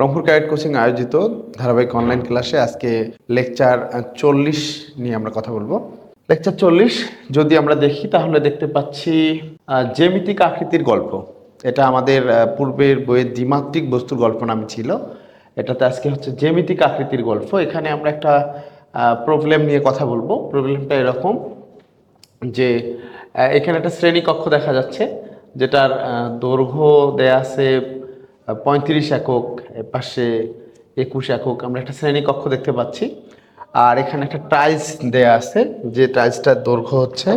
Rangpur cadet coaching আয়োজিত ধারাবাহিক online ক্লাসে আজকে লেকচার 40 নিয়ে আমরা কথা বলবো। লেকচার 40 যদি আমরা দেখি তাহলে দেখতে পাচ্ছি জ্যামিতিক আকৃতির গল্প। এটা আমাদের পূর্বের বইয়ের দ্বিমাত্রিক বস্তুর গল্প নামে ছিল। এটাতে আজকে হচ্ছে জ্যামিতিক আকৃতির গল্প। এখানে আমরা একটা প্রবলেম নিয়ে কথা বলবো। প্রবলেমটা এরকম যে এখানে একটা শ্রেণীকক্ষ দেখা যাচ্ছে, যেটার দৈর্ঘ্য দেয়া আছে 35 একক, পাশে 21 একক। আমরা একটা শ্রেণীকক্ষ দেখতে পাচ্ছি। আর এখানে একটা টাইলস দেয়া আছে, যে টাইলসটার দৈর্ঘ্য হচ্ছে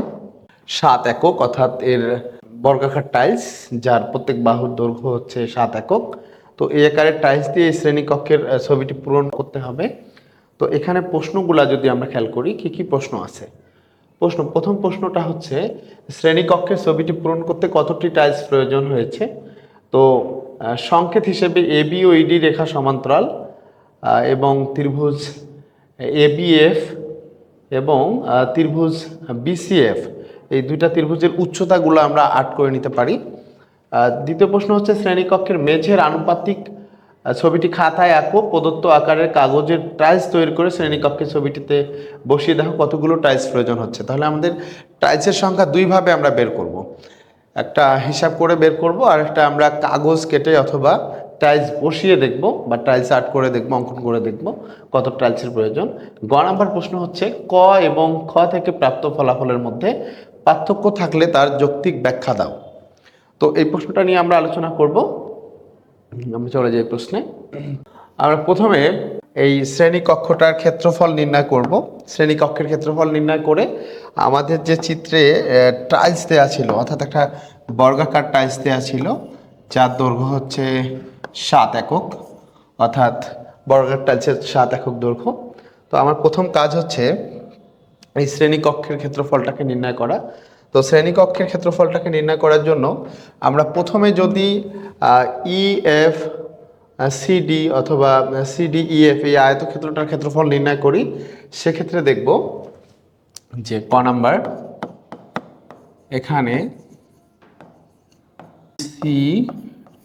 7 একক, অর্থাৎ এর বর্গাকার টাইলস, যার প্রত্যেক বাহুর দৈর্ঘ্য হচ্ছে 7 একক। তো এই আকারের টাইলস দিয়ে এই শ্রেণীকক্ষের ছবিটি পূরণ করতে হবে। তো এখানে প্রশ্নগুলা যদি আমরা খেয়াল করি, কি কি প্রশ্ন আছে। প্রথম প্রশ্নটা হচ্ছে, শ্রেণীকক্ষের ছবিটি পূরণ করতে কতটি টাইলস প্রয়োজন হয়েছে। তো সংকেত হিসেবে এবি ও ইডি রেখা সমান্তরাল, এবং ত্রিভুজ এবিএফ এবং ত্রিভুজ বিসিএফ, এই দুইটা ত্রিভুজের উচ্চতাগুলো আমরা 8 করে নিতে পারি। দ্বিতীয় প্রশ্ন হচ্ছে, শ্রেণীকক্ষের মেঝের আনুপাতিক ছবিটি খাতায় আঁকো, প্রদত্ত আকারের কাগজের টাইলস তৈরি করে শ্রেণীকক্ষের ছবিটিতে বসিয়ে দেখো কতগুলো টাইলস প্রয়োজন হচ্ছে। তাহলে আমাদের টাইলসের সংখ্যা দুইভাবে আমরা বের করব, একটা হিসাব করে বের করব, আর একটা আমরা কাগজ কেটে অথবা টাইলস বসিয়ে দেখব, বা টাইলস আর্ট করে দেখব, অঙ্কন করে দেখব কত টাইলসের প্রয়োজন। গ নাম্বার প্রশ্ন হচ্ছে, ক এবং খ থেকে প্রাপ্ত ফলাফলের মধ্যে পার্থক্য থাকলে তার যৌক্তিক ব্যাখ্যা দাও। তো এই প্রশ্নটা নিয়ে আমরা আলোচনা করব। আমরা চলে যাই প্রশ্নে। আমরা প্রথমে এই শ্রেণীকক্ষটার ক্ষেত্রফল নির্ণয় করব। শ্রেণীকক্ষের ক্ষেত্রফল নির্ণয় করে আমাদের যে চিত্রে টাইলস দেওয়া ছিল, অর্থাৎ একটা বর্গাকার টাইলস দেওয়া ছিল, যার দৈর্ঘ্য হচ্ছে 7 একক, অর্থাৎ বর্গাকার টাইলসের 7 একক দৈর্ঘ্য। তো আমার প্রথম কাজ হচ্ছে এই শ্রেণীকক্ষের ক্ষেত্রফলটাকে নির্ণয় করা। তো শ্রেণীকক্ষের ক্ষেত্রফলটাকে নির্ণয় করার জন্য আমরা প্রথমে যদি ইএফ সিডি অথবা সিডিইএফ এই আয়তক্ষেত্রটার ক্ষেত্রফল নির্ণয় করি, সেক্ষেত্রে দেখব যে ক নাম্বার, এখানে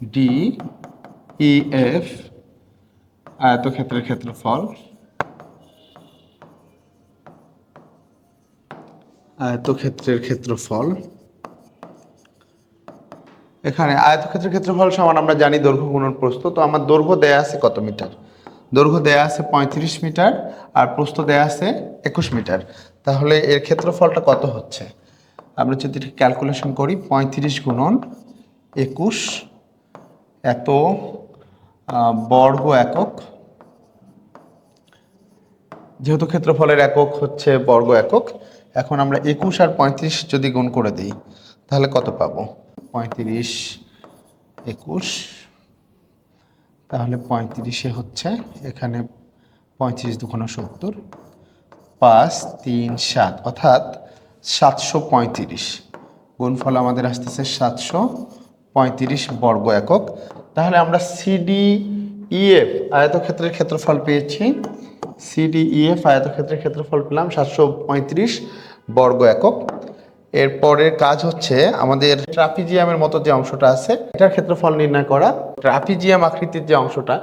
সিডিইএফ আয়তক্ষেত্রের ক্ষেত্রফল, আয়তক্ষেত্রের ক্ষেত্রফল, এখানে আয়তক্ষেত্রের ক্ষেত্রফল সমান আমরা জানি দৈর্ঘ্য গুণন প্রস্থ। তো আমার দৈর্ঘ্য দেয়া আছে কত মিটার? দৈর্ঘ্য দেয়া আছে 35 মিটার, আর প্রস্থ দেয়া আছে 21 মিটার। তাহলে এর ক্ষেত্রফলটা কত হচ্ছে? আমরা যদি এটা ক্যালকুলেশন করি, 35 গুণন 21 এত বর্গ একক, যেহেতু ক্ষেত্রফলের একক হচ্ছে বর্গ একক। এখন আমরা 21 আর 35 যদি গুণ করে দিই, তাহলে কত পাবো? 35 21, তাহলে 35-এ হচ্ছে এখানে 35 দুগুণ 70, 5 3 7, অর্থাৎ 735 গুণফল আমাদের আসতেছে 735 বর্গ একক। তাহলে আমরা সিডিইএফ আয়তক্ষেত্রের ক্ষেত্রফল পেয়েছি। সিডিইএফ আয়তক্ষেত্রের ক্ষেত্রফল পেলাম 735 বর্গ একক। এরপরের কাজ হচ্ছে আমাদের ট্রাপিজিয়ামের মতো যে অংশটা আছে, এটার ক্ষেত্রফল নির্ণয় করা। ট্রাপিজিয়াম আকৃতির যে অংশটা,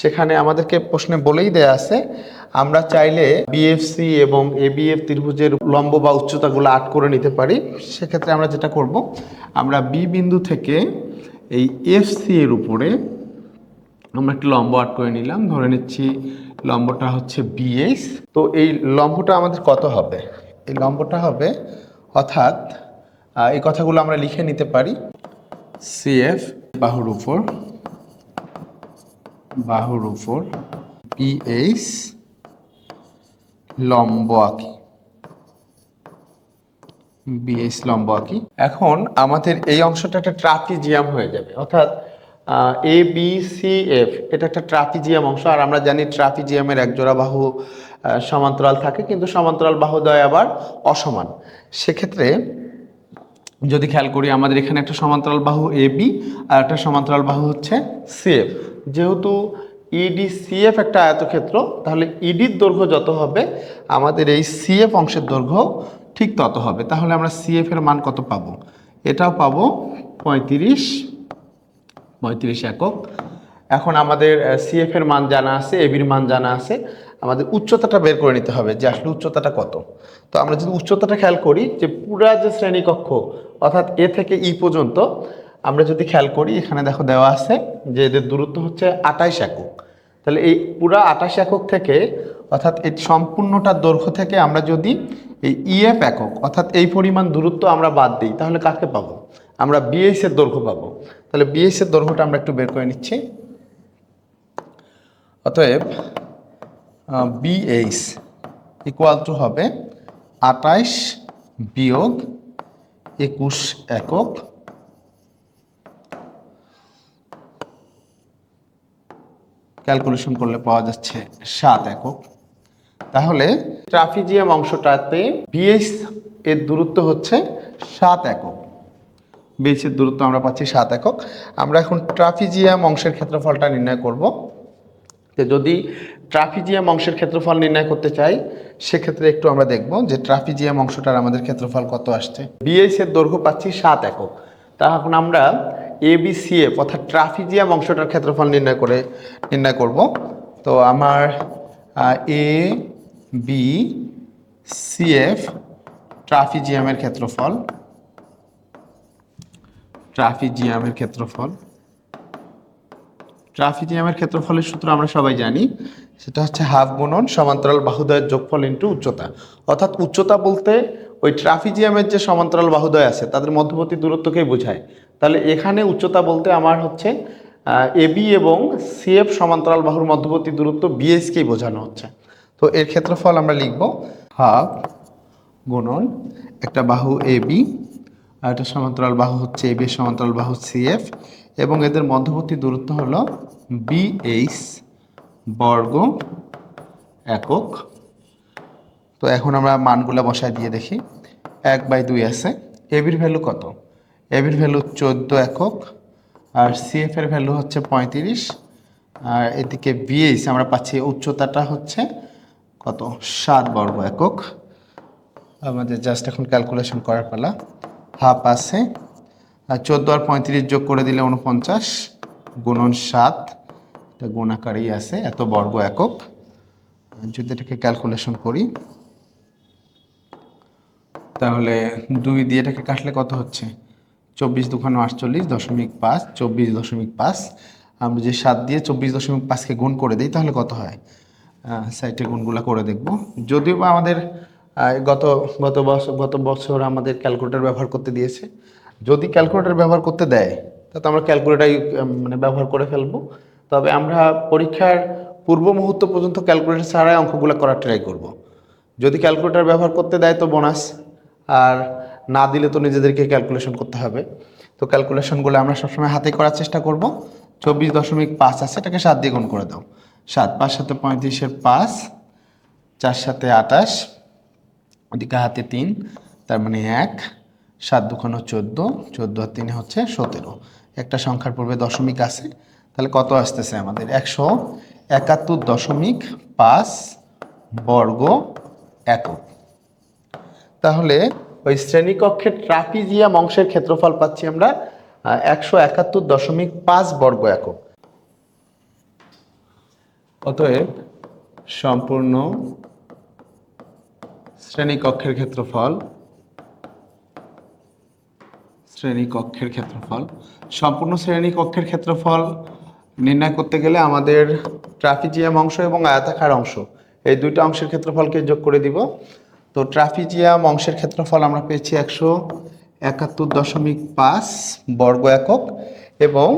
সেখানে আমাদেরকে প্রশ্নে বলেই দেয়া আছে, আমরা চাইলে বিএফসি এবং এবিএফ ত্রিভুজের লম্ব বা উচ্চতাগুলো 8 করে নিতে পারি। সেক্ষেত্রে আমরা যেটা করব, আমরা বি বিন্দু থেকে এই এফসি এর উপরে আমরা একটা লম্ব 8 করে নিলাম, ধরে নিচ্ছি লম্বটা হচ্ছে বিএস। তো এই লম্বটা আমাদের কত হবে? এই লম্বটা হবে, অর্থাৎ এই কথাগুলো আমরা লিখে নিতে পারি, সিএফ বাহুর উপর বিএস লম্ব আঁকি, বিএস লম্ব আঁকি। এখন আমাদের এই অংশটা একটা ট্রাপিজিয়াম হয়ে যাবে, অর্থাৎ এ বি সি এফ এটা একটা ট্রাপিজিয়াম অংশ। আর আমরা জানি ট্রাপিজিয়ামের একজোড়া বাহু সমান্তরাল থাকে, কিন্তু সমান্তরাল বাহুদ্বয় আবার অসমান। সেক্ষেত্রে যদি খেয়াল করি, আমাদের এখানে একটা সমান্তরাল বাহু এ বি আর একটা সমান্তরাল বাহু হচ্ছে সিএফ। যেহেতু ইডি সিএফ একটা আয়তক্ষেত্র, তাহলে ইডির দৈর্ঘ্য যত হবে, আমাদের এই সিএফ অংশের দৈর্ঘ্য ঠিক তত হবে। তাহলে আমরা সিএফ এর মান কত পাবো? এটাও পাবো 35 একক। এখন আমাদের সিএফ এর মান জানা আছে, এবির মান জানা আছে, আমাদের উচ্চতাটা বের করে নিতে হবে যে আসলে উচ্চতাটা কত। তো আমরা যদি উচ্চতাটা খেয়াল করি যে পুরা যে শ্রেণীকক্ষ অর্থাৎ এ থেকে ই পর্যন্ত আমরা যদি খেয়াল করি, এখানে দেখো দেওয়া আছে যে এদের দূরত্ব হচ্ছে 28 একক। তাহলে এই পুরা 28 একক থেকে অর্থাৎ এই সম্পূর্ণটার দৈর্ঘ্য থেকে আমরা যদি এই ইএফ একক অর্থাৎ এই পরিমাণ দূরত্ব আমরা বাদ দিই, তাহলে কাকে পাবো? আমরা বিএইচ এর দৈর্ঘ্য পাবো। তাহলে বিএইচ এর দৈর্ঘ্যটা আমরা একটু বের করে নিচ্ছি। অতএব বিএইচ ইকুয়াল টু হবে 28 বিয়োগ 21 একক ক্যালকুলেশন করলে পাওয়া যাচ্ছে 7 একক। তাহলে ট্রাপিজিয়াম অংশটাতে বিএইচ এর দূরত্ব হচ্ছে 7 একক। বিএইচ এর দূরত্ব আমরা পাচ্ছি 7 একক। আমরা এখন ট্রাপিজিয়াম অংশের ক্ষেত্রফলটা নির্ণয় করব। যদি ট্রাপিজিয়াম অংশের ক্ষেত্রফল নির্ণয় করতে চাই, সেক্ষেত্রে একটু আমরা দেখব যে ট্রাপিজিয়াম অংশটার আমাদের ক্ষেত্রফল কত আসছে। বিএইচ এর দৈর্ঘ্য পাচ্ছি 7 একক। তা এখন আমরা এবিসিএফ অর্থাৎ ট্রাপিজিয়াম অংশটার ক্ষেত্রফল নির্ণয় করব। তো আমার এ বি সিএফ ট্রাপিজিয়ামের ক্ষেত্রফল ট্রাপিজিয়ামের ক্ষেত্রফলের সূত্র আমরা সবাই জানি, সেটা হচ্ছে হাফ গুণন সমান্তরাল বাহুদ্বয়ের যোগফল ইনটু উচ্চতা। অর্থাৎ উচ্চতা বলতে ওই ট্রাপিজিয়ামের যে সমান্তরাল বাহুদ্বয় আছে তাদের মধ্যবর্তী দূরত্বকেই বোঝায়। তাহলে এখানে উচ্চতা বলতে আমার হচ্ছে এবি এবং সিএফ সমান্তরাল বাহুর মধ্যবর্তী দূরত্ব বিএসকেই বোঝানো হচ্ছে। তো এর ক্ষেত্রফল আমরা লিখব হাফ গুণন একটা বাহু এবি আর একটা সমান্তরাল বাহু হচ্ছে এবি সমান্তরাল বাহু সিএফ এবং এদের মধ্যবর্তী দূরত্ব হলো বিএইচ বর্গ একক। তো এখন আমরা মানগুলো বসায় দিয়ে দেখি। 1/2 আছে। এবির ভ্যালু কত? এবির ভ্যালু 14 একক আর সিএফ এর ভ্যালু হচ্ছে 35। আর এদিকে বিএইচ আমরা পাচ্ছি উচ্চতাটা হচ্ছে কত? 7 বর্গ একক। আমাদের জাস্ট এখন ক্যালকুলেশন করার পালা। হাফ আছে আর 14 আর 35 যোগ করে দিলে 49 গুণন 7, এটা গুণ আকারেই আছে, এত বর্গ একক। যদি এটাকে ক্যালকুলেশন করি তাহলে 2 দিয়ে এটাকে কাটলে কত হচ্ছে? 24 দুখানো 48.5 24.5। আমরা যে 7 দিয়ে 24.5কে গুণ করে দিই তাহলে কত হয়? সাইডে গুণগুলা করে দেখব। যদিও বা আমাদের গত বছর আমাদের ক্যালকুলেটর ব্যবহার করতে দিয়েছে। যদি ক্যালকুলেটর ব্যবহার করতে দেয় তাতে আমরা ক্যালকুলেটার ব্যবহার করে ফেলবো। তবে আমরা পরীক্ষার পূর্ব মুহূর্ত পর্যন্ত ক্যালকুলেটর ছাড়াই অঙ্কগুলো করার ট্রাই করব। যদি ক্যালকুলেটর ব্যবহার করতে দেয় তো বোনাস, আর না দিলে তো নিজেদেরকে ক্যালকুলেশন করতে হবে। তো ক্যালকুলেশনগুলো আমরা সবসময় হাতে করার চেষ্টা করব। 24.5 আছে, এটাকে 7 দিয়ে গুণ করে দাও। 7 5 7 35 5, 4 7 28, ওদিকে হাতে 3, তার মানে 1, 7 দুখানো 14, 14 আর 3 হচ্ছে 17। একটা সংখ্যার পূর্বে দশমিক আছে, তাহলে কত আসতেছে আমাদের? 171.5 বর্গ একক। তাহলে ওই শ্রেণীকক্ষের ট্রাপিজিয়াম অংশের ক্ষেত্রফল পাচ্ছি আমরা 171.5 বর্গ একক। অতএব সম্পূর্ণ শ্রেণীকক্ষের ক্ষেত্রফল সম্পূর্ণ শ্রেণীকক্ষের ক্ষেত্রফল নির্ণয় করতে গেলে আমাদের ট্রাপিজিয়াম অংশ এবং আয়তাকার অংশ এই দুইটা অংশের ক্ষেত্রফলকে যোগ করে দিব। তো ট্রাপিজিয়াম অংশের ক্ষেত্রফল আমরা পেয়েছি 171.5 বর্গ একক এবং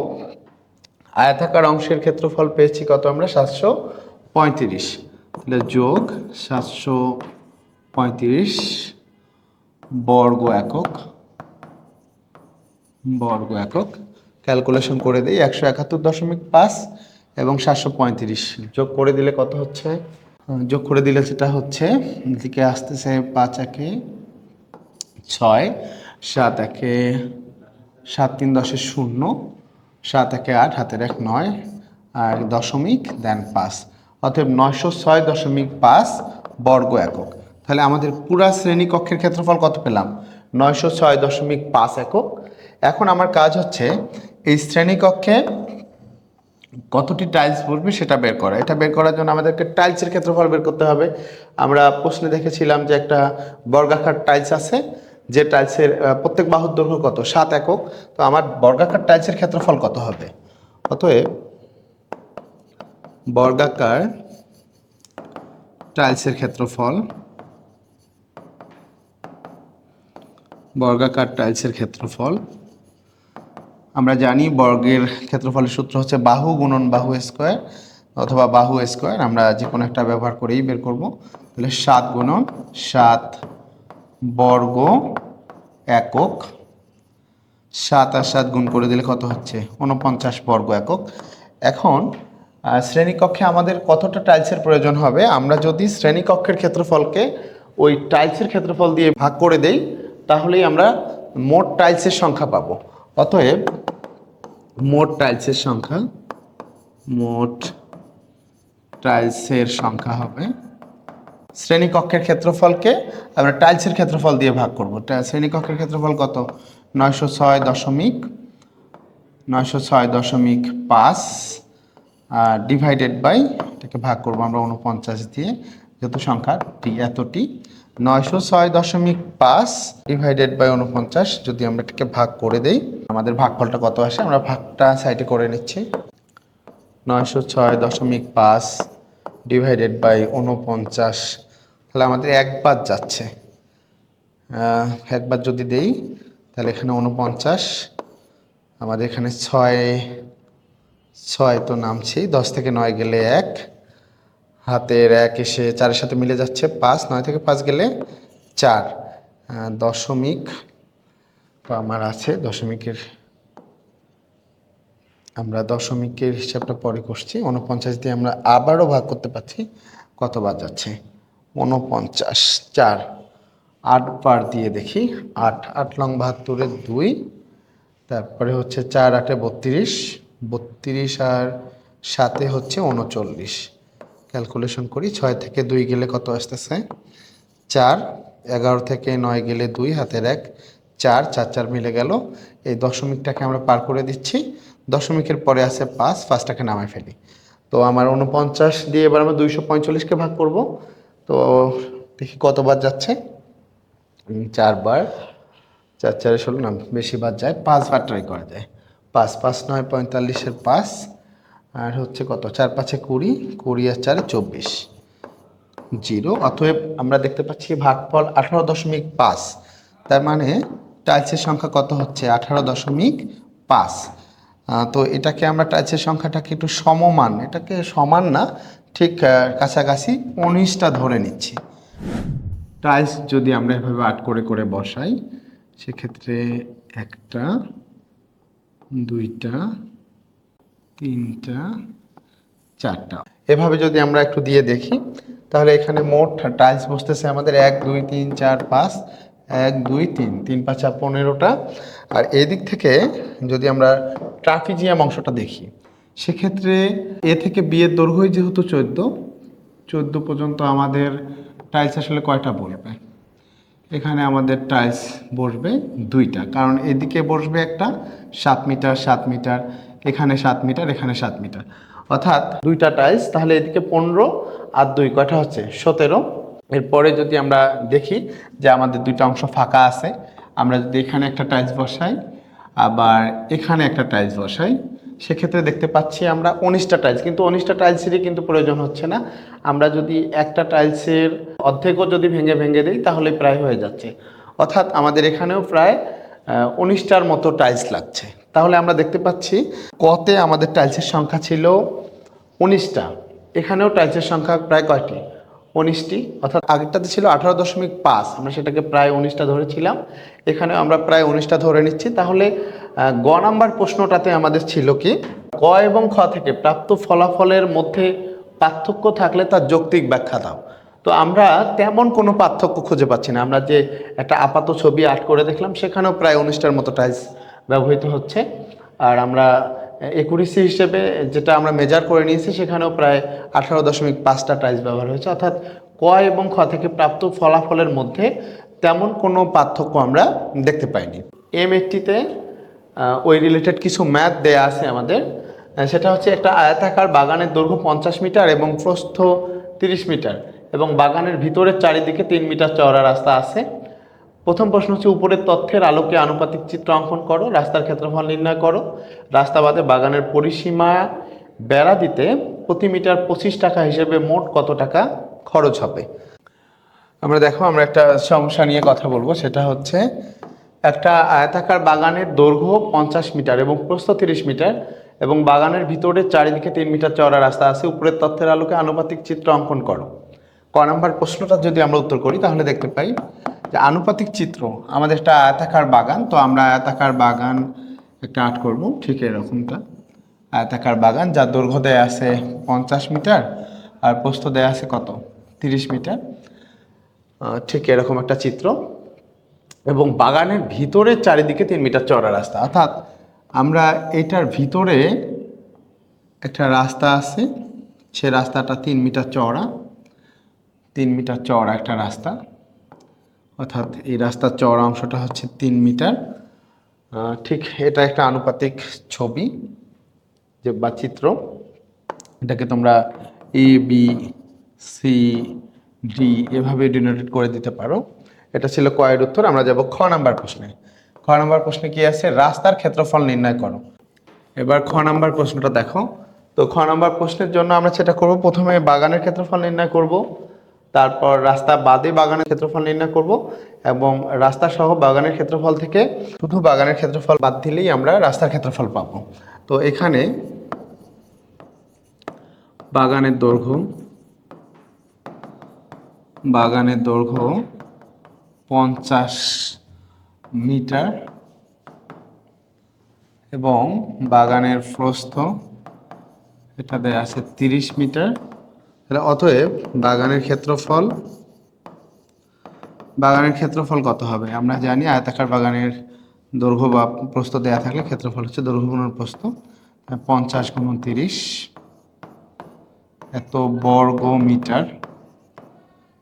আয়তাকার অংশের ক্ষেত্রফল পেয়েছি কত আমরা? 735। তাহলে যোগ 735 বর্গ একক ক্যালকুলেশন করে দিই। 171.5 এবং 735 যোগ করে দিলে কত হচ্ছে? যোগ করে দিলে যেটা হচ্ছে এদিকে আসতেছে 5 একে 6, 7 একে 7 3 10 0, 7 একে 8 হাতের 1 9 আর দশমিক দেন 5, অতএব 906.5 বর্গ একক। তাহলে আমাদের পুরা শ্রেণীকক্ষের ক্ষেত্রফল কত পেলাম? 906.5 একক। এখন আমার কাজ হচ্ছে এই শ্রেণীকক্ষে কতটি টাইলস বসবে সেটা বের করা। এটা বের করার জন্য আমাদেরকে টাইলসের ক্ষেত্রফল বের করতে হবে। আমরা প্রশ্নে দেখেছিলাম যে একটা বর্গাকার টাইলস আছে, যে টাইলসের প্রত্যেক বাহুর দৈর্ঘ্য কত, 7 একক। তো আমার বর্গাকার টাইলসের ক্ষেত্রফল কত হবে? অতএব বর্গাকার টাইলসের ক্ষেত্রফল, বর্গাকার টাইলসের ক্ষেত্রফল, আমরা জানি বর্গের ক্ষেত্রফলের সূত্র হচ্ছে বাহু গুণন বাহু স্কোয়ার অথবা বাহু স্কোয়ার। আমরা যে কোনো একটা ব্যবহার করেই বের করব। তাহলে 7 গুণন 7 বর্গ একক, 7 আর 7 গুণ করে দিলে কত হচ্ছে? 49 বর্গ একক। এখন শ্রেণীকক্ষে আমাদের কতটা টাইলসের প্রয়োজন হবে? আমরা যদি শ্রেণীকক্ষের ক্ষেত্রফলকে ওই টাইলসের ক্ষেত্রফল দিয়ে ভাগ করে দেই, তাহলেই আমরা মোট টাইলসের সংখ্যা পাবো। অতএব মোট টাইলসের সংখ্যা, মোট টাইলসের সংখ্যা হবে, শ্রেণীকক্ষের ক্ষেত্রফলকে আমরা টাইলসের ক্ষেত্রফল দিয়ে ভাগ করব। শ্রেণীকক্ষের ক্ষেত্রফল কত? 906.5 ডিভাইডেড বাই, এটাকে ভাগ করব আমরা 49 দিয়ে, যেহেতু সংখ্যা টি এতটি। 906.5 ডিভাইডেড বাই 49 যদি আমরা এটাকে ভাগ করে দেই, আমাদের ভাগফলটা কত আসে? আমরা ভাগটা সাইডে করে নিচ্ছি। 906.5 ডিভাইডেড বাই 49, তাহলে আমাদের একবার যাচ্ছে। একবার যদি দেই তাহলে এখানে 49, আমাদের এখানে 6 তো নামছি, 10 থেকে 9 গেলে 1, হাতের 1 এসে 4-এর সাথে মিলে যাচ্ছে 5, 9 থেকে 5 গেলে 4, দশমিক তো আমার আছে দশমিকের, আমরা দশমিকের হিসাবটা পরে করছি। 49 দিয়ে আমরা আবারও ভাগ করতে পারছি, কতবার যাচ্ছে? 49, 4, 8 বার দিয়ে দেখি, 8 8 লং 72-এর 2, তারপরে হচ্ছে 4 8-এ 32, 32 আর 7-এ হচ্ছে 39। ক্যালকুলেশন করি, 6 থেকে 2 গেলে কত আসতেছে? 4, 11 থেকে 9 গেলে 2, হাতের 1, 4 4 4 মিলে গেল। এই দশমিকটাকে আমরা পার করে দিচ্ছি, দশমিকের পরে আছে 5, 5টাকে নামায় ফেলি। তো আমার 49 দিয়ে এবার আমরা 245-কে ভাগ করব। তো দেখি কতবার যাচ্ছে, 4 বার, 4 4 16 না, বেশি বার যায়, 5 বার ট্রাই করা যায়। 5 5 9 45-এর 5, আর হচ্ছে কত? 4 5-এ 20, 20 আর 4-এ 24, 0। অতএব আমরা দেখতে পাচ্ছি ভাগফল 18.5। তার মানে টাইলসের সংখ্যা কত হচ্ছে? 18.5। তো এটাকে আমরা টাইলসের সংখ্যাটাকে একটু সমমান, এটাকে সমান না, ঠিক কাছাকাছি 19টা ধরে নিচ্ছি। টাইলস যদি আমরা এভাবে 8 করে করে বসাই, সেক্ষেত্রে 1টা 2টা 3টা 4টা, এভাবে যদি আমরা একটু দিয়ে দেখি, তাহলে এখানে মোট টাইলস বসতেছে আমাদের 1 2 3 4 5, 1 2 3 3 5 15টা। আর এই দিক থেকে যদি আমরা ট্রাপিজিয়াম অংশটা দেখি, সেক্ষেত্রে এ থেকে বি এর দৈর্ঘ্য যেহেতু 14 পর্যন্ত আমাদের টাইলস আসলে কয়টা বসবে? এখানে আমাদের টাইলস বসবে 2টা, কারণ এদিকে বসবে একটা 7 মিটার 7 মিটার, এখানে 7 মিটার, এখানে 7 মিটার, অর্থাৎ 2টা টাইলস। তাহলে এদিকে 15 আর 2 কয়টা হচ্ছে? 17। এরপরে যদি আমরা দেখি যে আমাদের 2টা অংশ ফাঁকা আছে, আমরা যদি এখানে একটা টাইলস বসাই, আবার এখানে একটা টাইলস বসাই, সেক্ষেত্রে দেখতে পাচ্ছি আমরা 19টা টাইলস, কিন্তু 19টা টাইলসেরই কিন্তু প্রয়োজন হচ্ছে না। আমরা যদি একটা টাইলসের অর্ধেকও যদি ভেঙে ভেঙে দিই, তাহলে প্রায় হয়ে যাচ্ছে। অর্থাৎ আমাদের এখানেও প্রায় 19টার মতো টাইলস লাগছে। তাহলে আমরা দেখতে পাচ্ছি কতে আমাদের টাইলসের সংখ্যা ছিল 19টা, এখানেও টাইলসের সংখ্যা প্রায় কয়টি? 19টি। অর্থাৎ আগেরটাতে ছিল 18.5, আমরা সেটাকে প্রায় 19টা ধরেছিলাম, এখানেও আমরা প্রায় 19টা ধরে নিচ্ছি। তাহলে গ নাম্বার প্রশ্নটাতে আমাদের ছিল কি, ক এবং খ থেকে প্রাপ্ত ফলাফলের মধ্যে পার্থক্য থাকলে তার যৌক্তিক ব্যাখ্যা দাও। তো আমরা তেমন কোনো পার্থক্য খুঁজে পাচ্ছি না। আমরা যে একটা আপাত ছবি আর্ট করে দেখলাম, সেখানেও প্রায় 19টার মতো টাইলস ব্যবহৃত হচ্ছে। আর আমরা একুরেসি হিসেবে যেটা আমরা মেজার করে নিয়েছি, সেখানেও প্রায় 18.5টা টাইলস ব্যবহার হয়েছে। অর্থাৎ ক এবং খ থেকে প্রাপ্ত ফলাফলের মধ্যে তেমন কোনো পার্থক্য আমরা দেখতে পাইনি। M80-তে ওই রিলেটেড কিছু ম্যাথ দেয়া আছে আমাদের, সেটা হচ্ছে একটা আয়তাকার বাগানের দৈর্ঘ্য 50 মিটার এবং প্রস্থ 30 মিটার এবং বাগানের ভিতরের চারিদিকে 3 মিটার চওড়া রাস্তা আছে। প্রথম প্রশ্ন হচ্ছে উপরের তথ্যের আলোকে আনুপাতিক চিত্র অঙ্কন করো, রাস্তার ক্ষেত্রফল নির্ণয় করো। রাস্তা বাদে বাগানের পরিসীমা বেড়া দিতে প্রতি মিটার 25 টাকা হিসেবে মোট কত টাকা খরচ হবে? আমরা একটা সমস্যা নিয়ে কথা বলবো, সেটা হচ্ছে একটা আয়তাকার বাগানের দৈর্ঘ্য 50 মিটার এবং প্রস্থ 30 মিটার এবং বাগানের ভিতরে চারিদিকে 3 মিটার চওড়া রাস্তা আছে। উপরের তথ্যের আলোকে আনুপাতিক চিত্র অঙ্কন করো। ক নাম্বার প্রশ্নটা যদি আমরা উত্তর করি তাহলে দেখতে পাই যে আনুপাতিক চিত্র, আমাদের একটা আয়তাকার বাগান, তো আমরা আয়তাকার বাগান একটা আর্ট করব ঠিক এরকমটা। আয়তাকার বাগান যার দৈর্ঘ্য দেয়া আছে 50 মিটার আর প্রস্থ দেয়া আছে কত, 30 মিটার, ঠিক এরকম একটা চিত্র এবং বাগানের ভিতরে চারিদিকে 3 মিটার চওড়া রাস্তা। অর্থাৎ আমরা এটার ভিতরে একটা রাস্তা আছে, সে রাস্তাটা 3 মিটার চওড়া, 3 মিটার চওড়া একটা রাস্তা, অর্থাৎ এই রাস্তার চওড়া অংশটা হচ্ছে 3 মিটার। ঠিক এটা একটা আনুপাতিক ছবি যে বা চিত্র, এটাকে তোমরা এ বি সি ডি এভাবে ডিনোটেট করে দিতে পারো। এটা ছিল কয়ের উত্তর। আমরা যাব খ নাম্বার প্রশ্নে। খ নাম্বার প্রশ্নে কি আছে, রাস্তার ক্ষেত্রফল নির্ণয় করো। এবার খ নাম্বার প্রশ্নটা দেখো। তো খ নাম্বার প্রশ্নের জন্য আমরা যেটা করব, প্রথমে বাগানের ক্ষেত্রফল নির্ণয় করব, তারপর রাস্তা বাদে বাগানের ক্ষেত্রফল নির্ণয় করব এবং রাস্তা সহ বাগানের ক্ষেত্রফল থেকে শুধু বাগানের ক্ষেত্রফল বাদ দিলেই আমরা রাস্তার ক্ষেত্রফল পাবো। তো এখানে বাগানের দৈর্ঘ্য 50 মিটার এবং বাগানের প্রস্থ এটা দেয়া আছে 30 মিটার। তাহলে অতএব বাগানের ক্ষেত্রফল কত হবে? আমরা জানি আয়তাকার বাগানের দৈর্ঘ্য বা প্রস্থ দেয়া থাকলে ক্ষেত্রফল হচ্ছে দৈর্ঘ্য গুণন প্রস্থ। 50 গুণন 30 এত বর্গ মিটার।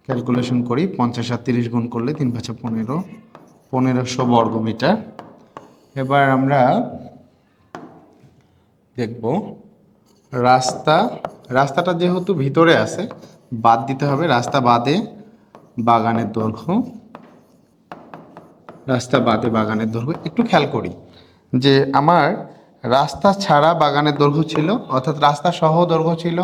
ক্যালকুলেশন করি, 50 আর 30 গুণ করলে 3 5 15, 1500 বর্গ মিটার। এবার আমরা দেখব রাস্তাটা যেহেতু ভিতরে আছে বাদ দিতে হবে, রাস্তা বাদে বাগানের দৈর্ঘ্য। একটু খেয়াল করি যে আমার রাস্তা ছাড়া বাগানের দৈর্ঘ্য ছিল, অর্থাৎ রাস্তা সহ দৈর্ঘ্য ছিল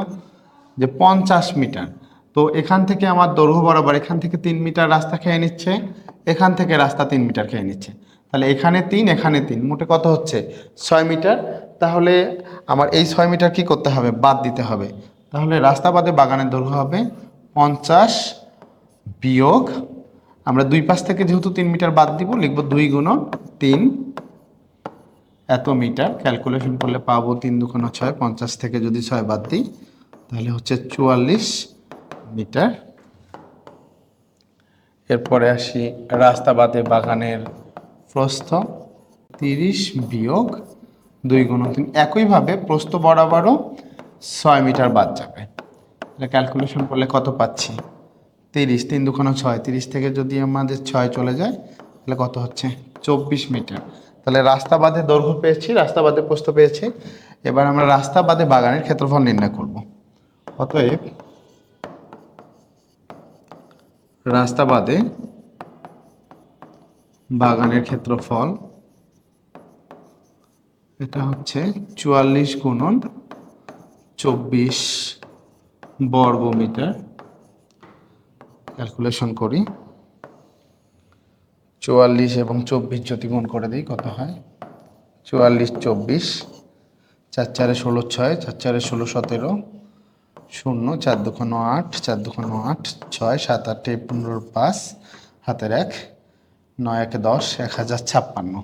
যে 50 মিটার। তো এখান থেকে আমার দৈর্ঘ্য বরাবর এখান থেকে 3 মিটার রাস্তা খেয়ে নিচ্ছে, এখান থেকে রাস্তা 3 মিটার খেয়ে নিচ্ছে। তাহলে এখানে 3 এখানে 3, মোটে কত হচ্ছে 6 মিটার। তাহলে আমার এই 6 মিটার কি করতে হবে, বাদ দিতে হবে। তাহলে রাস্তা বাদে বাগানের দৈর্ঘ্য হবে 50 বিয়োগ, আমরা দুই পাশ থেকে যেহেতু 3 মিটার বাদ দিব, লিখব 2 গুণন 3 এত মিটার। ক্যালকুলেশন করলে পাবো 3 2 6, 50 থেকে যদি 6 বাদ দিই তাহলে হচ্ছে 44 মিটার। এরপরে আসি রাস্তা বাদে বাগানের প্রস্থ 30 বিয়োগ 2 গুণন 3, একইভাবে প্রস্থ বরাবরও 6 মিটার বাদ যাবে। এটা ক্যালকুলেশন করলে কত পাচ্ছি, 30, 3 2 6, 30 থেকে যদি আমাদের 6 চলে যায় তাহলে কত হচ্ছে 24 মিটার। তাহলে রাস্তা বাদে দৈর্ঘ্য পেয়েছি, রাস্তা বাদে প্রস্থ পেয়েছি। এবার আমরা রাস্তা বাদে বাগানের ক্ষেত্রফল নির্ণয় করব। অতএব রাস্তা বাদে বাগানের ক্ষেত্রফল এটা হচ্ছে 44 গুণন 24 বর্গ মিটার। ক্যালকুলেশন করি, 44 এবং 24 যদি গুণ করে দিই কত হয়, 44 24, 4 4 16 6, 4 4 16 17, 0 4 2 8, 4 2 8, 6 7 8 15 5, হাতের 1, 9 1 10, 1056।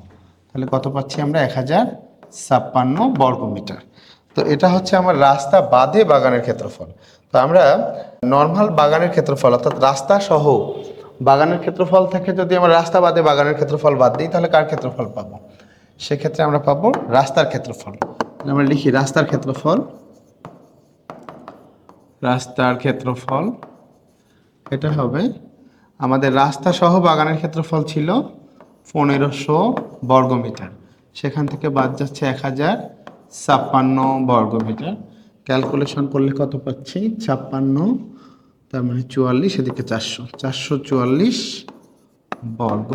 তাহলে কত পাচ্ছি আমরা, 1056 বর্গ মিটার। তো এটা হচ্ছে আমার রাস্তা বাদে বাগানের ক্ষেত্রফল। তো আমরা নর্মাল বাগানের ক্ষেত্রফল অর্থাৎ রাস্তা সহ বাগানের ক্ষেত্রফল থেকে যদি আমরা রাস্তা বাদে বাগানের ক্ষেত্রফল বাদ দিই তাহলে কার ক্ষেত্রফল পাবো? সেক্ষেত্রে আমরা পাবো রাস্তার ক্ষেত্রফল। আমরা লিখি রাস্তার ক্ষেত্রফল এটা হবে, আমাদের রাস্তা সহ বাগানের ক্ষেত্রফল ছিল 1500 বর্গ মিটার, সেখান থেকে বাদ যাচ্ছে বর্গমিটার। ক্যালকুলেশন করলে কত পাচ্ছি? 56, তার মানে 44, এদিকে 444 বর্গ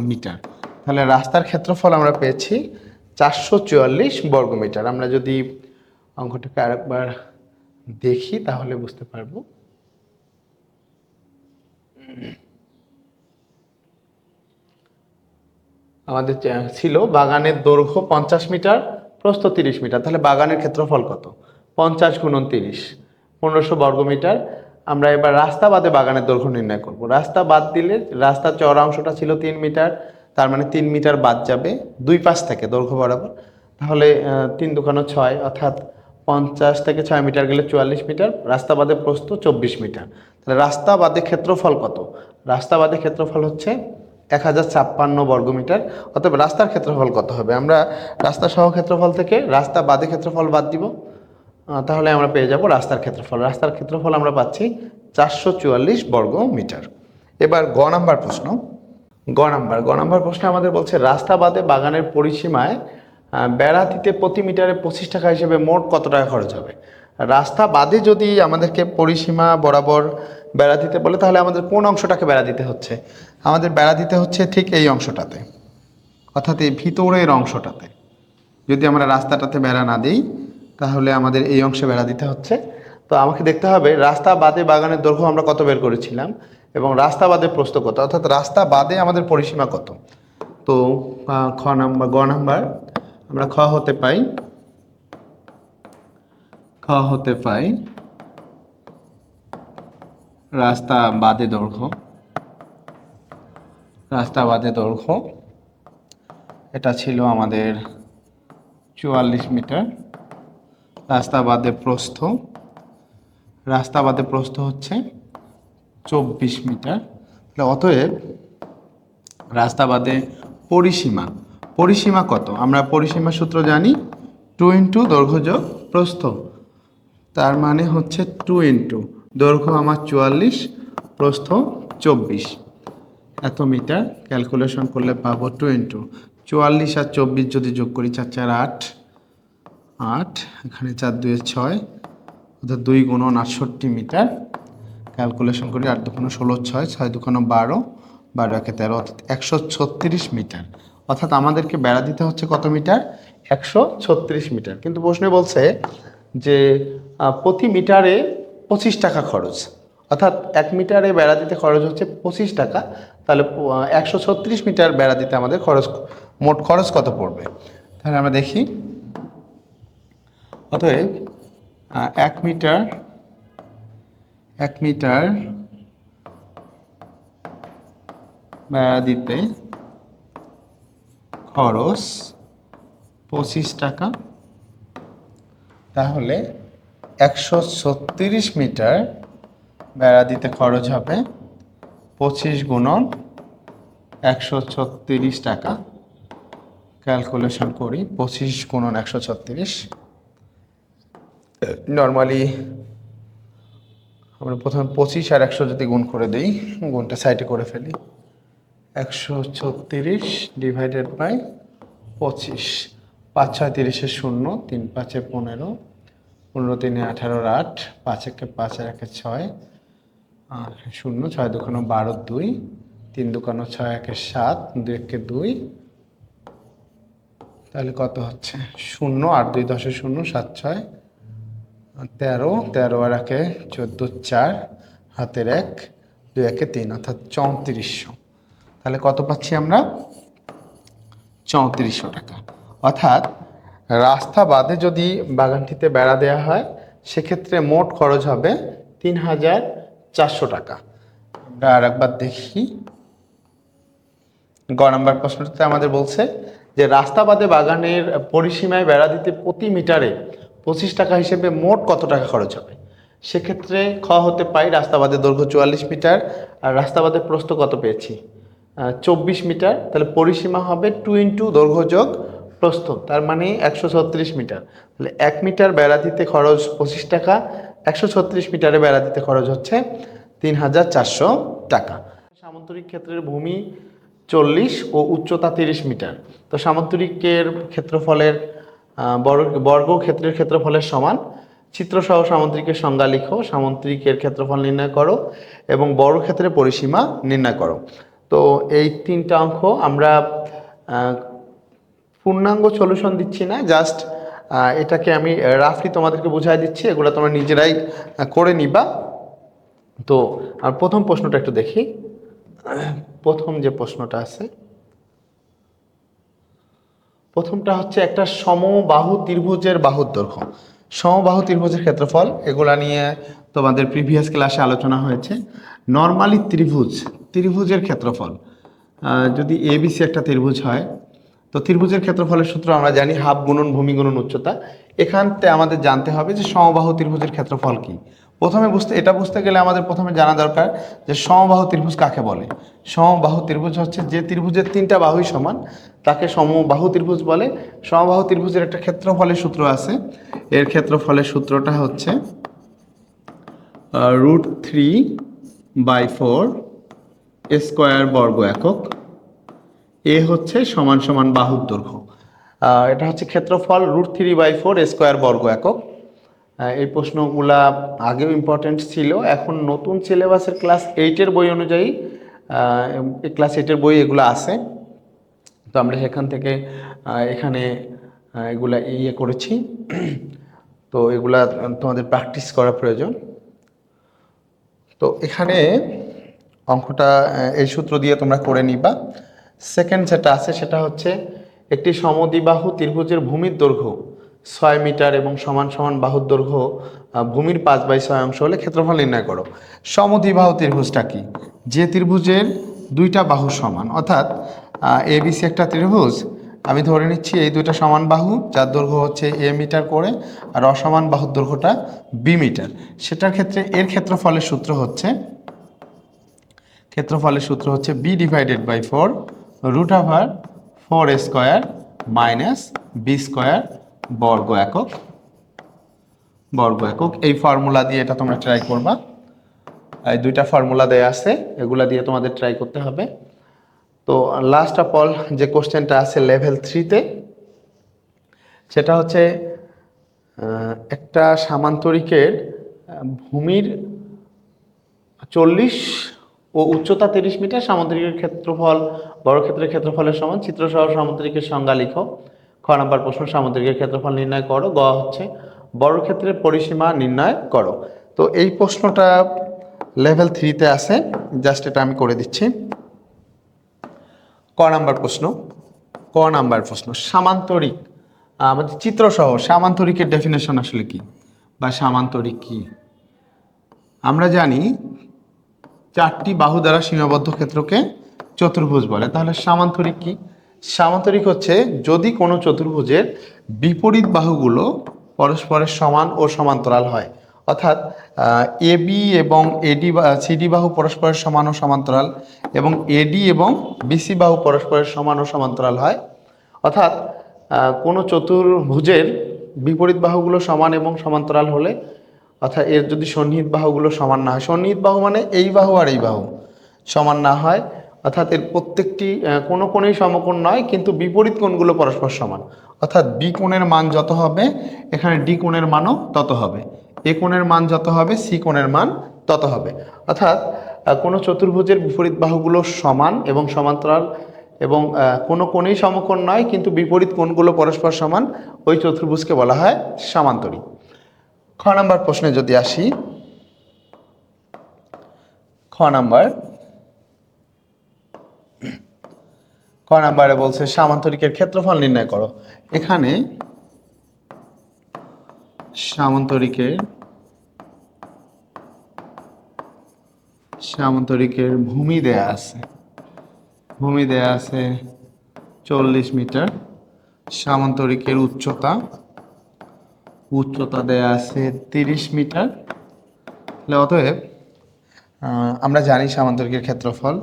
মিটার। তাহলে রাস্তার ক্ষেত্রফল আমরা পেয়েছি 444 বর্গ মিটার। আমরা যদি অঙ্কটাকে আরেকবার দেখি তাহলে বুঝতে পারবো। আমাদের ছিল বাগানের দৈর্ঘ্য 50 মিটার, প্রস্থ 30 মিটার। তাহলে বাগানের ক্ষেত্রফল কত? 50 গুণন 30, 1500 বর্গ মিটার। আমরা এবার রাস্তা বাদে বাগানের দৈর্ঘ্য নির্ণয় করব। রাস্তা বাদ দিলে রাস্তার চওড়া অংশটা ছিল 3 মিটার, তার মানে 3 মিটার বাদ যাবে দুই পাশ থেকে দৈর্ঘ্য বরাবর। তাহলে 3 দুগুণ 6, অর্থাৎ 50 থেকে 6 মিটার গেলে 44 মিটার। রাস্তা বাদে প্রস্থ 24 মিটার। তাহলে রাস্তা বাদে ক্ষেত্রফল কত? রাস্তা বাদে ক্ষেত্রফল হচ্ছে 1056 বর্গ মিটার। অতএব রাস্তার ক্ষেত্রফল কত হবে? আমরা রাস্তা সহ ক্ষেত্রফল থেকে রাস্তা বাদে ক্ষেত্রফল বাদ দিব, তাহলে আমরা পেয়ে যাব রাস্তার ক্ষেত্রফল। রাস্তার ক্ষেত্রফল আমরা পাচ্ছি 444 বর্গ মিটার। এবার গ নাম্বার প্রশ্নে আমাদের বলছে রাস্তা বাদে বাগানের পরিসীমায় বেড়া দিতে প্রতি মিটারে 25 টাকা হিসেবে মোট কত টাকা খরচ হবে? রাস্তা বাদে যদি আমাদেরকে পরিসীমা বরাবর বেড়া দিতে বলে, তাহলে আমাদের কোন অংশটাকে বেড়া দিতে হচ্ছে? আমাদের বেড়া দিতে হচ্ছে ঠিক এই অংশটাতে, অর্থাৎ এই ভিতরের অংশটাতে। যদি আমরা রাস্তাটাতে বেড়া না দিই তাহলে আমাদের এই অংশে বেড়া দিতে হচ্ছে। তো আমাকে দেখতে হবে রাস্তা বাদে বাগানের দৈর্ঘ্য আমরা কত বের করেছিলাম এবং রাস্তা বাদে প্রস্থ কত, অর্থাৎ রাস্তা বাদে আমাদের পরিসীমা কত। তো গ নাম্বার আমরা খ হতে পাই রাস্তা বাদে দৈর্ঘ্য এটা ছিল আমাদের 44 মিটার। রাস্তা বাদে প্রস্থ হচ্ছে 24 মিটার। তাহলে অতএব রাস্তা বাদে পরিসীমা কত? আমরা পরিসীমা সূত্র জানি, 2 ইন্টু দৈর্ঘ্য যোগ প্রস্থ। তার মানে হচ্ছে 2 ইন্টু দৈর্ঘ্য আমার 44, প্রস্থ 24, এত মিটার। ক্যালকুলেশন করলে পাবো 2 ইন্টু 44 আর 24 যদি যোগ করি 4 4 8, এখানে 4 2 6, অর্থাৎ 2 গুণন 68 মিটার। ক্যালকুলেশন করি 8 দুগুণ 16, 6 দুগুণ 12, 12 একে 13, অর্থাৎ 136 মিটার। অর্থাৎ আমাদেরকে বেড়া দিতে হচ্ছে কত মিটার? 136 মিটার। কিন্তু প্রশ্নে বলছে যে প্রতি মিটারে 25 টাকা খরচ, অর্থাৎ 1 মিটারে বেড়া দিতে খরচ হচ্ছে 25 টাকা। তাহলে 136 মিটার বেড়া দিতে আমাদের মোট খরচ কত পড়বে? তাহলে আমরা দেখি। অতএব 1 মিটার বেড়া দিতে খরচ 25 টাকা। তাহলে 136 মিটার বেড়া দিতে খরচ হবে 25 গুণন 136 টাকা। ক্যালকুলেশন করি 25 গুণন 136। নর্মালি আমরা প্রথমে 25 আর 100 যদি গুণ করে দিই, গুণটা সাইডে করে ফেলি, 136 ডিভাইডেড বাই 25, 5 6 30 0, 3 5 15, 15 3 18 8, 5 1 5 আর 1 6, 0 6 2 12 2, 3 2 6 1 7, 2 1 2, তাহলে কত হচ্ছে? 0 8 2 10 0, 7 6 13, 13 আর 1 14, 4 হাতের 1, 2 1 3, অর্থাৎ 3400। তাহলে কত পাচ্ছি আমরা? 3400 টাকা। অর্থাৎ রাস্তা বাদে যদি বাগানটিতে বেড়া দেওয়া হয় সেক্ষেত্রে মোট খরচ হবে 3400 টাকা। আমরা আর একবার দেখি। গ নাম্বার প্রশ্নটিতে আমাদের বলছে যে রাস্তা বাদে বাগানের পরিসীমায় বেড়া দিতে প্রতি মিটারে 25 টাকা হিসেবে মোট কত টাকা খরচ হবে? সেক্ষেত্রে খ হতে পাই রাস্তা বাদে দৈর্ঘ্য 44 মিটার আর রাস্তা বাদে প্রস্থ কত পেয়েছি? 24 মিটার। তাহলে পরিসীমা হবে 2 ইন্টু দৈর্ঘ্য যোগ প্রস্থ, তার মানে 136 মিটার। তাহলে 1 মিটার বেড়া দিতে খরচ 25 টাকা, 136 মিটারে বেড়া দিতে খরচ হচ্ছে 3400 টাকা। সামন্তরিক ক্ষেত্রের ভূমি 40 ও উচ্চতা 30 মিটার। তো সামন্তরিকের ক্ষেত্রফলের বর্গক্ষেত্রের ক্ষেত্রফলের সমান, চিত্রসহ সামুদ্রিকের সংজ্ঞা লিখো, সামুদ্রিকের ক্ষেত্রফল নির্ণয় করো এবং বর্গক্ষেত্রের পরিসীমা নির্ণয় করো। তো এই 3টা অঙ্ক আমরা পূর্ণাঙ্গ সলিউশন দিচ্ছি না, জাস্ট এটাকে আমি রাফলি তোমাদেরকে বুঝাই দিচ্ছি, এগুলো তোমরা নিজেরাই করে নিবা। তো আর প্রথম প্রশ্নটা একটু দেখি। প্রথম যে প্রশ্নটা আছে, প্রথমটা হচ্ছে একটা সমবাহু ত্রিভুজের বাহুর দৈর্ঘ্য, সমবাহু ত্রিভুজের ক্ষেত্রফল, এগুলা নিয়ে তোমাদের প্রিভিয়াস ক্লাসে আলোচনা হয়েছে। নর্মালি ত্রিভুজের ক্ষেত্রফল, যদি এবিসি একটা ত্রিভুজ হয়, তো ত্রিভুজের ক্ষেত্রফলের সূত্র আমরা জানি হাফ গুণন ভূমি গুণন উচ্চতা। এখানতে আমাদের জানতে হবে যে সমবাহু ত্রিভুজের ক্ষেত্রফল কি। প্রথমে বুঝতে গেলে আমাদের প্রথমে জানা দরকার যে সমবাহু ত্রিভুজ কাকে বলে। সমবাহু ত্রিভুজ হচ্ছে যে ত্রিভুজের 3টা বাহুই সমান, তাকে সমবাহু ত্রিভুজ বলে। সমবাহু ত্রিভুজের একটা ক্ষেত্রফলের সূত্র আছে, এর ক্ষেত্রফলের সূত্রটা হচ্ছে √3/4 স্কোয়ার বর্গ একক। এ হচ্ছে সমান সমান বাহুর দৈর্ঘ্য। এটা হচ্ছে ক্ষেত্রফল √3/4 স্কোয়ার বর্গ একক। এই প্রশ্নগুলা আগেও ইম্পর্টেন্ট ছিল, এখন নতুন সিলেবাসের ক্লাস 8-এর বই অনুযায়ী ক্লাস 8-এর বই এগুলো আছে, তো আমরা সেখান থেকে এখানে এগুলা করেছি। তো এগুলা তোমাদের প্র্যাকটিস করা প্রয়োজন। তো এখানে অঙ্কটা এই সূত্র দিয়ে তোমরা করে নিবা। সেকেন্ড যেটা আছে সেটা হচ্ছে একটি সমদ্বিবাহু ত্রিভুজের ভূমির দৈর্ঘ্য 6 মিটার এবং সমান সমান বাহুর দৈর্ঘ্য ভূমির 5/6 অংশ হলে ক্ষেত্রফল নির্ণয় করো। সমদ্বিবাহু ত্রিভুজটা কি? যে ত্রিভুজের 2টা বাহু সমান, অর্থাৎ এবিসি একটা ত্রিভুজ, আমি ধরে নিচ্ছি এই 2টা সমান বাহু, যার দৈর্ঘ্য হচ্ছে এ মিটার করে আর অসমান বাহুর দৈর্ঘ্যটা বি মিটার। সেটার ক্ষেত্রে এর ক্ষেত্রফলের সূত্র হচ্ছে b/4 √4 square minus B square বর্গ একক। এই ফর্মুলা দিয়ে এটা তোমরা ট্রাই করবা। এই 2টা ফর্মুলা দেয়া আছে, এগুলা দিয়ে তোমাদের ট্রাই করতে হবে। তো লাস্ট অফ অল যে কোশ্চেনটা আছে লেভেল 3-তে, সেটা হচ্ছে একটা সামান্তরিকের ভূমির 40 ও উচ্চতা 30 মিটার, সামুদ্রিকের ক্ষেত্রফল বর্গক্ষেত্রের ক্ষেত্রফলের সমান, চিত্রসহ সামুদ্রিকের সংজ্ঞা লিখো। খ নাম্বার প্রশ্ন সামুদ্রিকের ক্ষেত্রফল নির্ণয় করো। গ হচ্ছে বর্গক্ষেত্রের পরিসীমা নির্ণয় করো। তো এই প্রশ্নটা লেভেল 3-তে আছে, জাস্ট এটা আমি করে দিচ্ছি। ক নাম্বার প্রশ্ন সামান্তরিক, আমাদের চিত্রসহ সামান্তরিকের ডেফিনেশন আসলে কি বা সামান্তরিক কি? আমরা জানি 4টি বাহু দ্বারা সীমাবদ্ধ ক্ষেত্রকে চতুর্ভুজ বলে। তাহলে সামান্তরিক কি? সামান্তরিক হচ্ছে যদি কোনো চতুর্ভুজের বিপরীত বাহুগুলো পরস্পরের সমান ও সমান্তরাল হয়, অর্থাৎ এবি এবং এডি বা সিডি বাহু পরস্পরের সমান ও সমান্তরাল এবং এডি এবং বিসি বাহু পরস্পরের সমান ও সমান্তরাল হয়, অর্থাৎ কোনো চতুর্ভুজের বিপরীত বাহুগুলো সমান এবং সমান্তরাল হলে, অর্থাৎ এর যদি সন্নিহিত বাহুগুলো সমান না হয়, সন্নিহিত বাহু মানে এই বাহু আর এই বাহু সমান না হয়, অর্থাৎ এর প্রত্যেকটি কোনো কোণেই সমকোণ নয় কিন্তু বিপরীত কোণগুলো পরস্পর সমান, অর্থাৎ বি কোণের মান যত হবে এখানে ডি কোণের মানও তত হবে, এ কোণের মান যত হবে সি কোণের মান তত হবে, অর্থাৎ কোনো চতুর্ভুজের বিপরীত বাহুগুলো সমান এবং সমান্তরাল এবং কোনো কোণেই সমকোণ নয় কিন্তু বিপরীত কোণগুলো পরস্পর সমান, ওই চতুর্ভুজকে বলা হয় সামান্তরিক। খ নাম্বার প্রশ্নে যদি আসি, খ নাম্বারে বলছে সামান্তরিকের ক্ষেত্রফল নির্ণয় করো। এখানে সামান্তরিকের ভূমি দেয়া আছে 40 মিটার, সামান্তরিকের উচ্চতা দেয়া আছে 30 মিটার। অতএব আমরা জানি সামান্তরিকের ক্ষেত্রফল,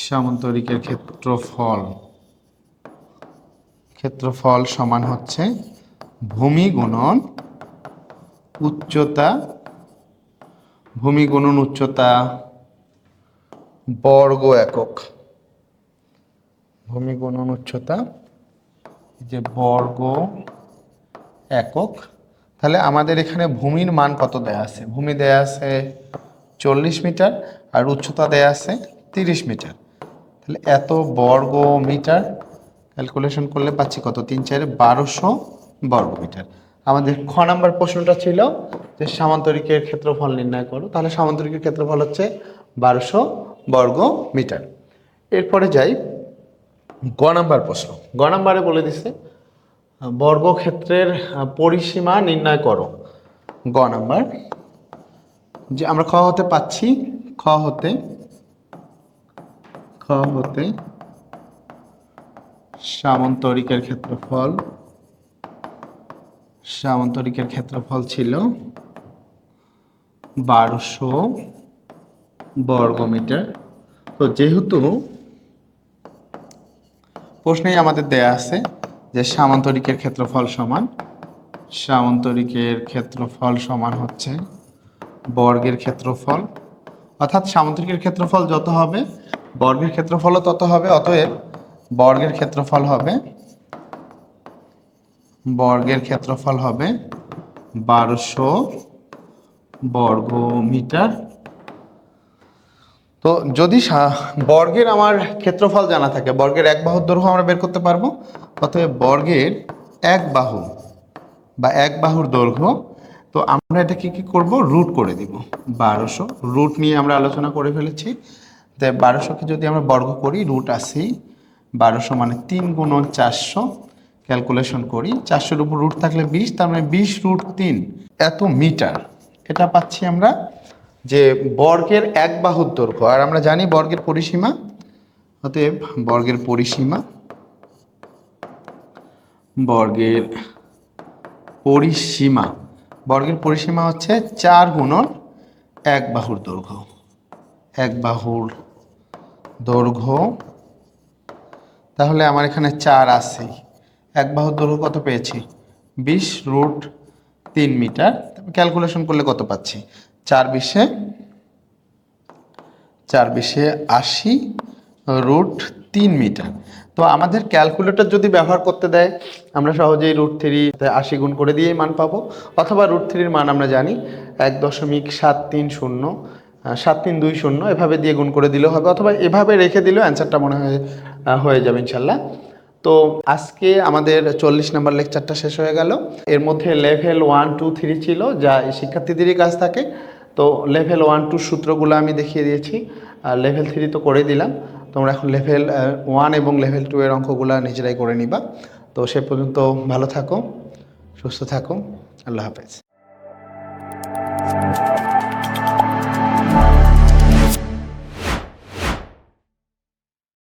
সামান্তরিকের ক্ষেত্রফল সমান হচ্ছে ভূমি গুণন উচ্চতা ভূমি গুণন উচ্চতা বর্গ একক, ভূমি গুণন উচ্চতা যে বর্গ একক। তাহলে আমাদের এখানে ভূমির মান কত দেয়া আছে? ভূমি দেয়া আছে 40 মিটার আর উচ্চতা দেয়া আছে 30 মিটার। তাহলে এত বর্গ মিটার ক্যালকুলেশন করলে পাচ্ছি কত? 3 4 1200 বর্গ মিটার। আমাদের খ নাম্বার প্রশ্নটা ছিল যে সামান্তরিকের ক্ষেত্রফল নির্ণয় করো। তাহলে সামান্তরিকের ক্ষেত্রফল হচ্ছে 1200 বর্গ মিটার। এরপরে যাই গ নাম্বার প্রশ্ন। গ নাম্বারে বলে দিছে বর্গক্ষেত্রের পরিসীমা নির্ণয় করো। গ নাম্বার যে আমরা খ হতে পাচ্ছি, খ হতে সামান্তরিকের ক্ষেত্রফল ছিল 1200 বর্গ মিটার। তো যেহেতু প্রশ্নেই আমাদের দেয়া আছে যে সামান্তরিকের ক্ষেত্রফল সমান হচ্ছে বর্গের ক্ষেত্রফল, অর্থাৎ সামান্তরিকের ক্ষেত্রফল যত হবে বর্গের ক্ষেত্রফলও তত হবে। অতএব বর্গের ক্ষেত্রফল হবে 1200 বর্গ মিটার। তো যদি বর্গের আমার ক্ষেত্রফল জানা থাকে, বর্গের এক বাহুর দৈর্ঘ্য আমরা বের করতে পারবো। অতএব বর্গের এক বাহু বা এক বাহুর দৈর্ঘ্য, তো আমরা এটাকে কি করব? রুট করে দিব 1200। রুট নিয়ে আমরা আলোচনা করে ফেলেছি। তাই 1200কে যদি আমরা বর্গ করি, রুট আসি 1200 মানে 3 গুণন 400। ক্যালকুলেশন করি, 400-এর উপর রুট থাকলে 20, তার মানে 20 √ 3 এত মিটার। এটা পাচ্ছি আমরা যে বর্গের এক বাহুর দৈর্ঘ্য। আর আমরা জানি বর্গের পরিসীমা, অতএব বর্গের পরিসীমা হচ্ছে 4 গুণন এক বাহুর দৈর্ঘ্য। তাহলে আমার এখানে 4 আছে, এক বাহুর দৈর্ঘ্য কত পেয়েছি? 20 √ 3 মিটার। ক্যালকুলেশন করলে কত পাচ্ছি? 4 20 80 √ 3 মিটার। তো আমাদের ক্যালকুলেটর যদি ব্যবহার করতে দেয়, আমরা সহজেই √3 80 গুণ করে দিয়েই মান পাবো। অথবা √3-এর মান আমরা জানি 1.730 7320 এভাবে দিয়ে গুণ করে দিলেও হবে, অথবা এভাবে রেখে দিলেও অ্যান্সারটা মনে হয় হয়ে যাবে ইনশাল্লাহ। তো আজকে আমাদের 40 নম্বর লেকচারটা শেষ হয়ে গেল। এর মধ্যে লেভেল 1 2 3 ছিল, যা শিক্ষার্থীদেরই কাজ থাকে। তো লেভেল 1 2 সূত্রগুলো আমি দেখিয়ে দিয়েছি, আর লেভেল 3 তো করে দিলাম। তোমরা এখন লেভেল 1 এবং লেভেল 2 এর অঙ্কগুলো নিজেরাই করে নিবা। তো সে পর্যন্ত ভালো থাকো, সুস্থ থাকো, আল্লাহ হাফেজ।